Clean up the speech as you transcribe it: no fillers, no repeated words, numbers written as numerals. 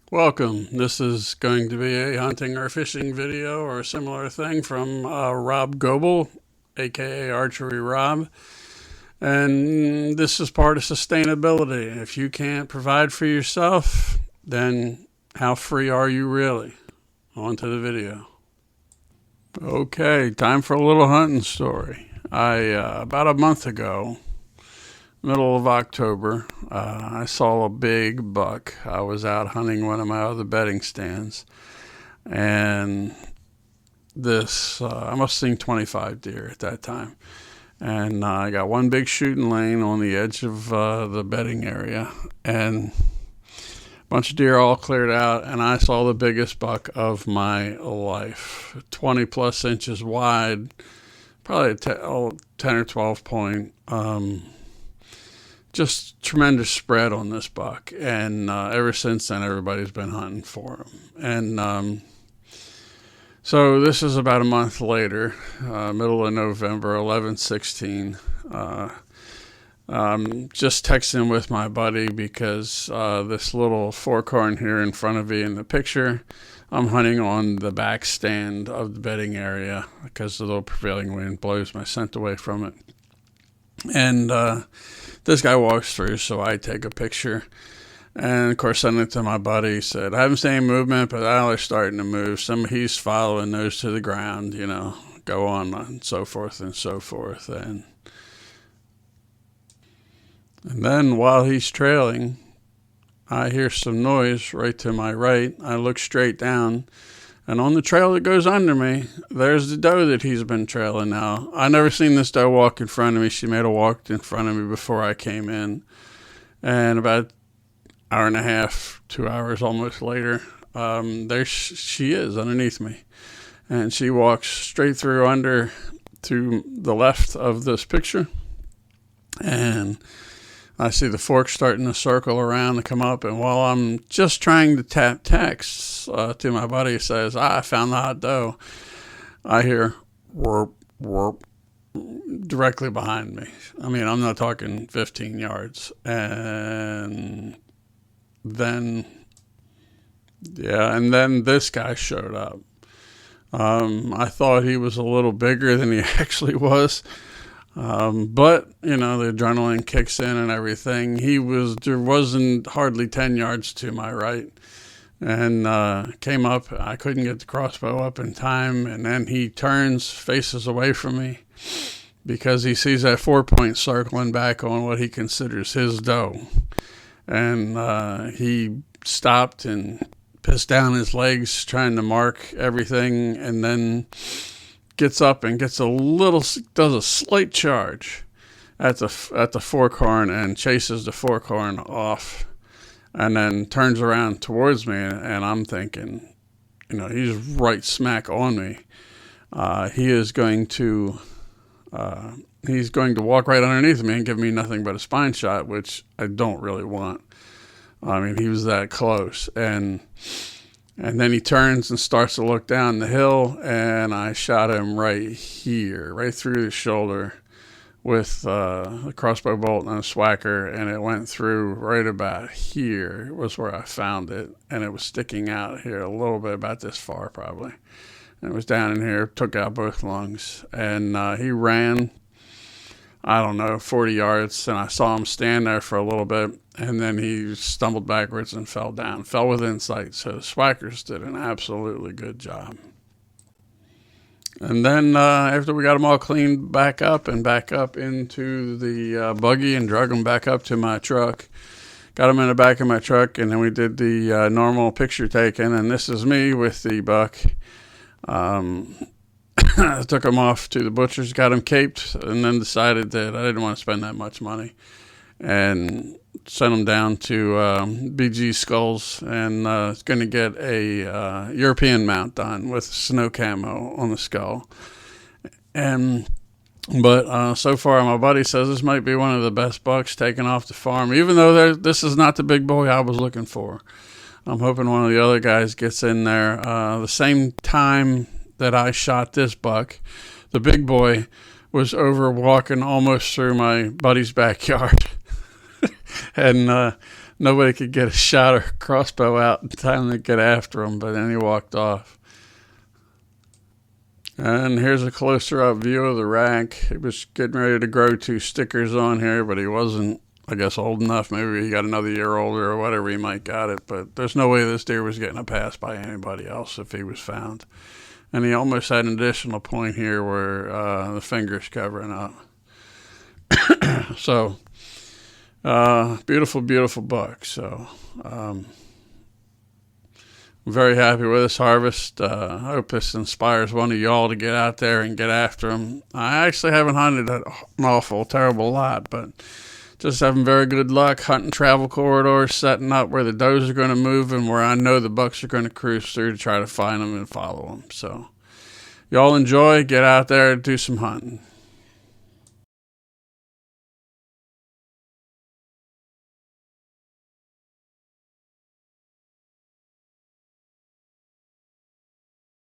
Welcome. This is going to be a hunting or fishing video or a similar thing from Rob Goebel, aka Archery Rob. And this is part of sustainability. If you can't provide for yourself, then how free are you really? On to the video. Okay, time for a little hunting story. About a month ago, middle of October, I saw a big buck. I was out hunting one of my other bedding stands, and I must have seen 25 deer at that time. And I got one big shooting lane on the edge of the bedding area, and a bunch of deer all cleared out, and I saw the biggest buck of my life, 20 plus inches wide, probably a 10 or 12 point. Just tremendous spread on this buck, and ever since then everybody's been hunting for him. And so this is about a month later, middle of November, 11/16. I'm just texting with my buddy because this little fork horn here in front of me in the picture, I'm hunting on the back stand of the bedding area because the little prevailing wind blows my scent away from it. And this guy walks through, so I take a picture. And, of course, send it to my buddy. He said, I haven't seen any movement, but now they're starting to move. He's following those to the ground, go on and so forth and so forth. And then while he's trailing, I hear some noise right to my right. I look straight down. And on the trail that goes under me, there's the doe that he's been trailing now. I never seen this doe walk in front of me. She may have walked in front of me before I came in. And about an hour and a half, 2 hours almost later, there she is underneath me. And she walks straight through under to the left of this picture. And I see the fork starting to circle around to come up, and while I'm just trying to tap text to my buddy who says, I found the hot doe, I hear whoop, whoop, directly behind me. I mean, I'm not talking 15 yards. And then this guy showed up. I thought he was a little bigger than he actually was. But, the adrenaline kicks in and everything. There wasn't hardly 10 yards to my right, and came up. I couldn't get the crossbow up in time, and then he turns, faces away from me, because he sees that 4-point circling back on what he considers his doe. And he stopped and pissed down his legs trying to mark everything, and then gets up and does a slight charge at the fork horn and chases the fork horn off, and then turns around towards me, and I'm thinking, he's right smack on me. He's going to walk right underneath me and give me nothing but a spine shot, which I don't really want. I mean, he was that close, and then he turns and starts to look down the hill, and I shot him right here, right through the shoulder with a crossbow bolt and a swacker, and it went through right about here was where I found it, and it was sticking out here a little bit, about this far probably. And it was down in here, took out both lungs, and he ran, I don't know, 40 yards, and I saw him stand there for a little bit, and then he stumbled backwards and fell within sight. So the swackers did an absolutely good job. And then after we got them all cleaned back up into the buggy and drug them back up to my truck, got them in the back of my truck, and then we did the normal picture taking, and this is me with the buck. I took him off to the butcher's, got him caped, and then decided that I didn't want to spend that much money, and sent him down to BG Skulls, and going to get a European mount done with snow camo on the skull. But so far, my buddy says this might be one of the best bucks taken off the farm, even though this is not the big boy I was looking for. I'm hoping one of the other guys gets in there. The same time that I shot this buck, the big boy was over walking almost through my buddy's backyard. And nobody could get a shot or a crossbow out in time to get after him, but then he walked off. And here's a closer up view of the rack. He was getting ready to grow 2 stickers on here, but he wasn't, I guess, old enough. Maybe he got another year older or whatever, he might got it. But there's no way this deer was getting a pass by anybody else if he was found. And he almost had an additional point here where the finger's covering up. So, beautiful, beautiful buck. So, I'm very happy with this harvest. I hope this inspires one of y'all to get out there and get after them. I actually haven't hunted an awful, terrible lot, but just having very good luck hunting travel corridors, setting up where the does are going to move and where I know the bucks are going to cruise through to try to find them and follow them. So y'all enjoy, get out there and do some hunting.